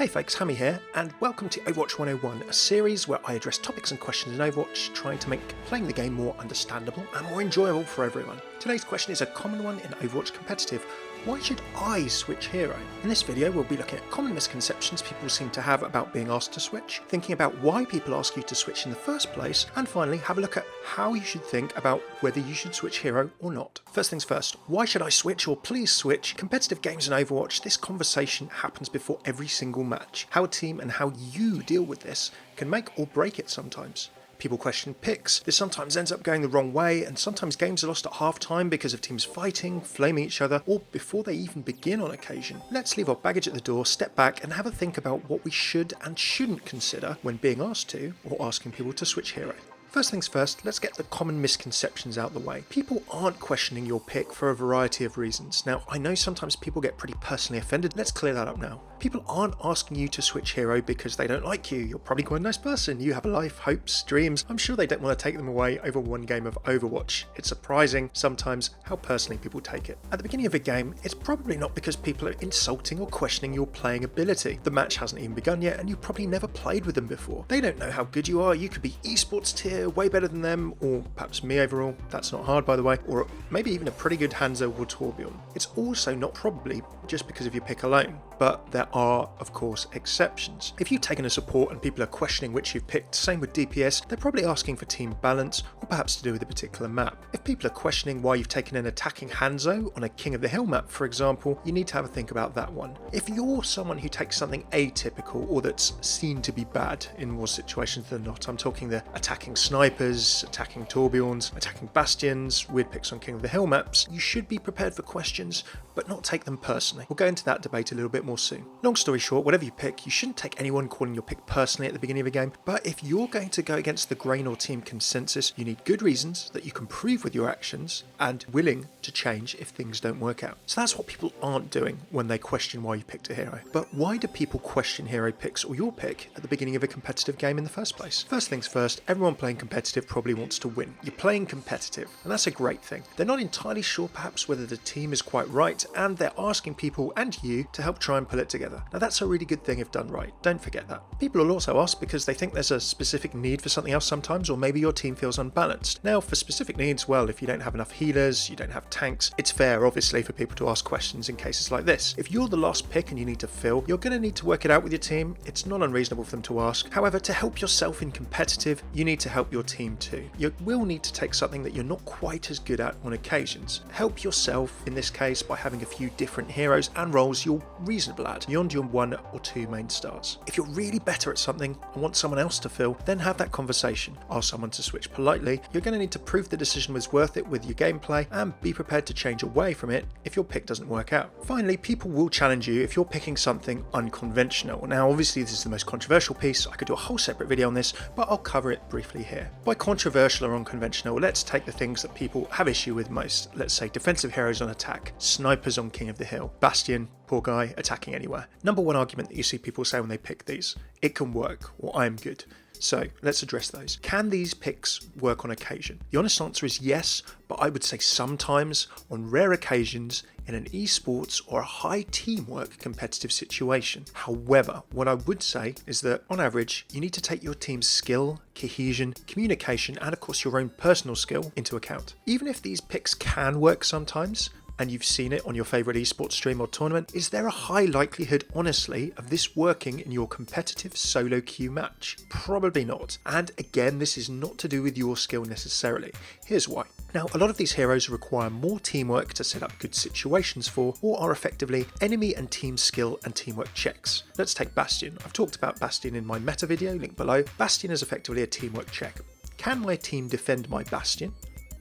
Hey folks, Hammeh here, and welcome to Overwatch 101, a series where I address topics and questions in Overwatch, trying to make playing the game more understandable and more enjoyable for everyone. Today's question is a common one in Overwatch competitive. Why should I switch hero? In this video we'll be looking at common misconceptions people seem to have about being asked to switch, thinking about why people ask you to switch in the first place, and finally have a look at how you should think about whether you should switch hero or not. First things first, why should I switch or please switch? Competitive games in Overwatch, this conversation happens before every single match. How a team and how you deal with this can make or break it sometimes. People question picks. This sometimes ends up going the wrong way, and sometimes games are lost at half time because of teams fighting, flaming each other, or before they even begin on occasion. Let's leave our baggage at the door, step back, and have a think about what we should and shouldn't consider when being asked to, or asking people to switch hero. First things first, let's get the common misconceptions out the way. People aren't questioning your pick for a variety of reasons. Now, I know sometimes people get pretty personally offended. Let's clear that up now. People aren't asking you to switch hero because they don't like you. You're probably quite a nice person. You have a life, hopes, dreams. I'm sure they don't want to take them away over one game of Overwatch. It's surprising sometimes how personally people take it. At the beginning of a game, it's probably not because people are insulting or questioning your playing ability. The match hasn't even begun yet and you've probably never played with them before. They don't know how good you are. You could be esports tier, way better than them, or perhaps me overall. That's not hard, by the way, or maybe even a pretty good Hanzo or Torbjorn. It's also not probably just because of your pick alone, but there are, of course, exceptions. If you've taken a support and people are questioning which you've picked, same with DPS, they're probably asking for team balance or perhaps to do with a particular map. If people are questioning why you've taken an attacking Hanzo on a King of the Hill map, for example, you need to have a think about that one. If you're someone who takes something atypical or that's seen to be bad in more situations than not, I'm talking the attacking snipers, attacking Torbjorns, attacking Bastions, weird picks on King of the Hill maps, you should be prepared for questions, but not take them personally. We'll go into that debate a little bit more soon. Long story short, whatever you pick, you shouldn't take anyone calling your pick personally at the beginning of a game, but if you're going to go against the grain or team consensus, you need good reasons that you can prove with your actions and willing to change if things don't work out. So that's what people aren't doing when they question why you picked a hero. But why do people question hero picks or your pick at the beginning of a competitive game in the first place? First things first, everyone playing competitive probably wants to win. You're playing competitive, and that's a great thing. They're not entirely sure perhaps whether the team is quite right, and they're asking people and you to help try and pull it together. Now that's a really good thing if done right. Don't forget that. People will also ask because they think there's a specific need for something else sometimes, or maybe your team feels unbalanced. Now for specific needs, well, if you don't have enough healers, you don't have tanks, it's fair obviously for people to ask questions in cases like this. If you're the last pick and you need to fill, you're going to need to work it out with your team. It's not unreasonable for them to ask. However, to help yourself in competitive, you need to help your team too. You will need to take something that you're not quite as good at on occasions. Help yourself in this case by having a few different heroes and roles you're reasonable at beyond your one or two main stars. If you're really better at something and want someone else to fill, then have that conversation. Ask someone to switch politely. You're going to need to prove the decision was worth it with your gameplay and be prepared to change away from it if your pick doesn't work out. Finally, people will challenge you if you're picking something unconventional. Now obviously this is the most controversial piece. I could do a whole separate video on this, but I'll cover it briefly here. By controversial or unconventional, let's take the things that people have issue with most. Let's say defensive heroes on attack, snipers on King of the Hill, Bastion, poor guy, attacking anywhere. Number one argument that you see people say when they pick these, it can work, or I'm good. So let's address those. Can these picks work on occasion? The honest answer is yes, but I would say sometimes, on rare occasions, in an esports or a high teamwork competitive situation. However, what I would say is that on average, you need to take your team's skill, cohesion, communication, and of course your own personal skill into account. Even if these picks can work sometimes, and you've seen it on your favourite esports stream or tournament, is there a high likelihood, honestly, of this working in your competitive solo queue match? Probably not. And again, this is not to do with your skill necessarily. Here's why. Now, a lot of these heroes require more teamwork to set up good situations for, or are effectively enemy and team skill and teamwork checks. Let's take Bastion. I've talked about Bastion in my meta video, link below. Bastion is effectively a teamwork check. Can my team defend my Bastion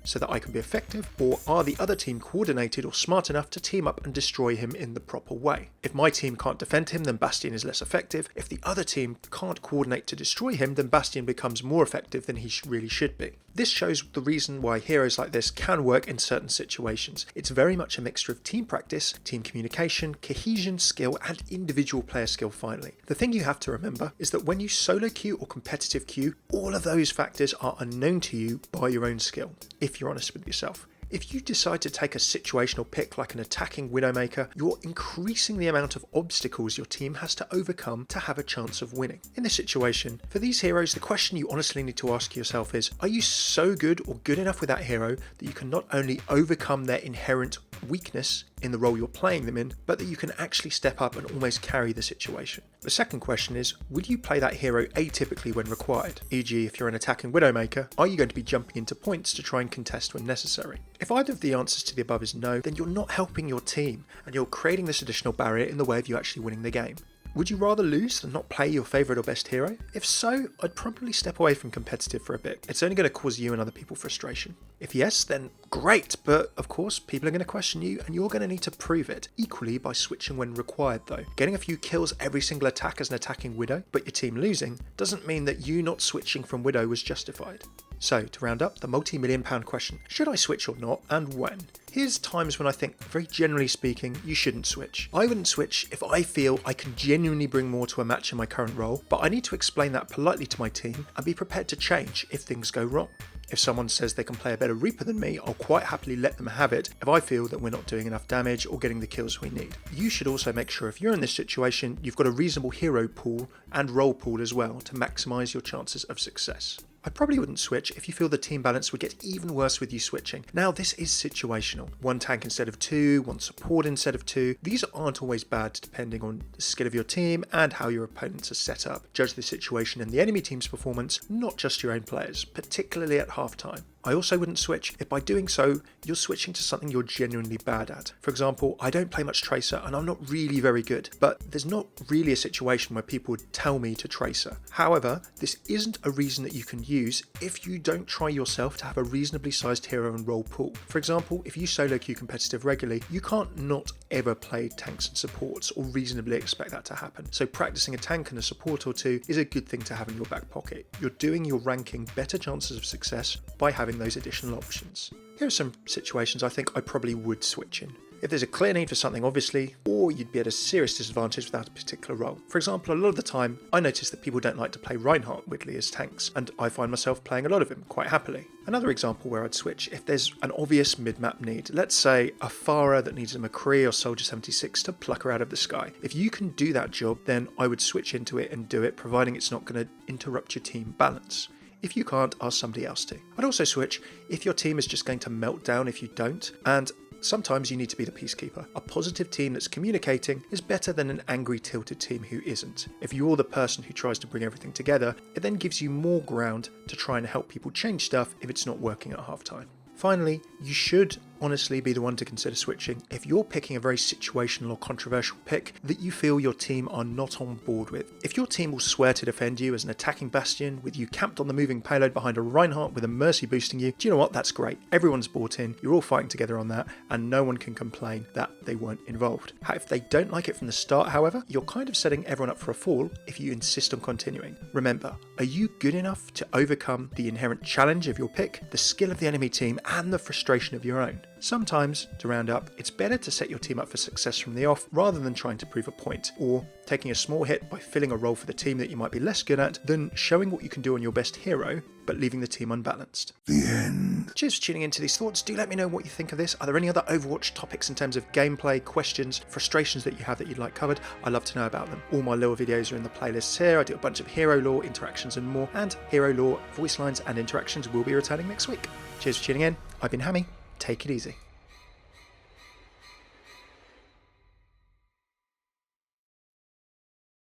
so that I can be effective, or are the other team coordinated or smart enough to team up and destroy him in the proper way? If my team can't defend him, then Bastion is less effective. If the other team can't coordinate to destroy him, then Bastion becomes more effective than he really should be. This shows the reason why heroes like this can work in certain situations. It's very much a mixture of team practice, team communication, cohesion, skill, and individual player skill finally. The thing you have to remember is that when you solo queue or competitive queue, all of those factors are unknown to you by your own skill, if you're honest with yourself. If you decide to take a situational pick like an attacking Widowmaker, you're increasing the amount of obstacles your team has to overcome to have a chance of winning. In this situation, for these heroes, the question you honestly need to ask yourself is, are you so good or good enough with that hero that you can not only overcome their inherent weakness in the role you're playing them in, but that you can actually step up and almost carry the situation? The second question is, would you play that hero atypically when required? E.g., if you're an attacking Widowmaker, are you going to be jumping into points to try and contest when necessary? If either of the answers to the above is no, then you're not helping your team and you're creating this additional barrier in the way of you actually winning the game. Would you rather lose than not play your favourite or best hero? If so, I'd probably step away from competitive for a bit. It's only going to cause you and other people frustration. If yes, then great, but of course people are going to question you and you're going to need to prove it, equally by switching when required though. Getting a few kills every single attack as an attacking Widow, but your team losing, doesn't mean that you not switching from Widow was justified. So, to round up the multi-million-pound question, should I switch or not, and when? Here's times when I think, very generally speaking, you shouldn't switch. I wouldn't switch if I feel I can genuinely bring more to a match in my current role, but I need to explain that politely to my team and be prepared to change if things go wrong. If someone says they can play a better Reaper than me, I'll quite happily let them have it if I feel that we're not doing enough damage or getting the kills we need. You should also make sure if you're in this situation, you've got a reasonable hero pool and role pool as well to maximise your chances of success. I probably wouldn't switch if you feel the team balance would get even worse with you switching. Now, this is situational. One tank instead of two, one support instead of two. These aren't always bad depending on the skill of your team and how your opponents are set up. Judge the situation and the enemy team's performance, not just your own players, particularly at halftime. I also wouldn't switch if by doing so, you're switching to something you're genuinely bad at. For example, I don't play much Tracer and I'm not really very good, but there's not really a situation where people would tell me to Tracer. However, this isn't a reason that you can use if you don't try yourself to have a reasonably sized hero and role pool. For example, if you solo queue competitive regularly, you can't not ever play tanks and supports or reasonably expect that to happen. So practicing a tank and a support or two is a good thing to have in your back pocket. You're doing your ranking better chances of success by having those additional options. Here are some situations I think I probably would switch in. If there's a clear need for something obviously, or you'd be at a serious disadvantage without a particular role. For example, a lot of the time, I notice that people don't like to play Reinhardt Whitley as tanks, and I find myself playing a lot of him quite happily. Another example where I'd switch if there's an obvious mid-map need. Let's say a Farah that needs a McCree or Soldier 76 to pluck her out of the sky. If you can do that job, then I would switch into it and do it, providing it's not going to interrupt your team balance. If you can't, ask somebody else to. I'd also switch if your team is just going to melt down if you don't, and sometimes you need to be the peacekeeper. A positive team that's communicating is better than an angry, tilted team who isn't. If you're the person who tries to bring everything together, it then gives you more ground to try and help people change stuff if it's not working at halftime. Finally, you should honestly be the one to consider switching if you're picking a very situational or controversial pick that you feel your team are not on board with. If your team will swear to defend you as an attacking bastion with you camped on the moving payload behind a Reinhardt with a Mercy boosting you, do you know what? That's great. Everyone's bought in, you're all fighting together on that, and no one can complain that they weren't involved. If they don't like it from the start, however, you're kind of setting everyone up for a fall if you insist on continuing. Remember, are you good enough to overcome the inherent challenge of your pick, the skill of the enemy team, and the frustration of your own? Sometimes, to round up, it's better to set your team up for success from the off rather than trying to prove a point, or taking a small hit by filling a role for the team that you might be less good at than showing what you can do on your best hero, but leaving the team unbalanced. The end. Cheers for tuning into these thoughts. Do let me know what you think of this. Are there any other Overwatch topics in terms of gameplay, questions, frustrations that you have that you'd like covered? I'd love to know about them. All my lore videos are in the playlists here. I do a bunch of hero lore, interactions and more, and hero lore, voice lines and interactions will be returning next week. Cheers for tuning in. I've been Hammeh. Take it easy.